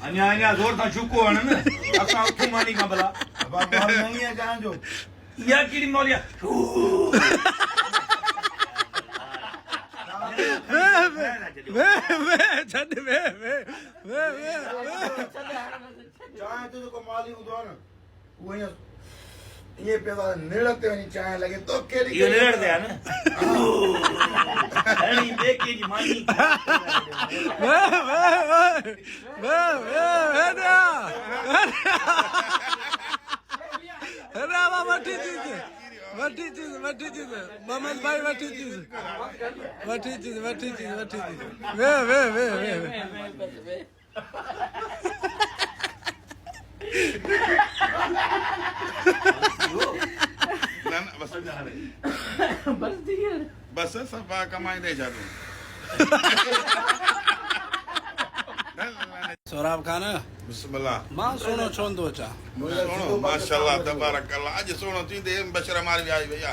अञा ज़ोर सां छुको हण न असां उथूं मानी खां भला अब मौल नहीं है जहाँ जो इहा कहिड़ी मौलिया चाय तो को माली उदो न वो ये पे निड़ते वनी चाय लगे तो केड़ी इहो निड़ दे न हणी बेकी जी मानी वठी चीज मोहम्मद भाई वठी चीज वे बस सब कमाई दे जा सोराब खान बिस्मिल्लाह मां सोनो छोंदो चा सोनो माशाल्लाह तबारक अल्लाह आज सोनो थींदे बशर मारी आई भैया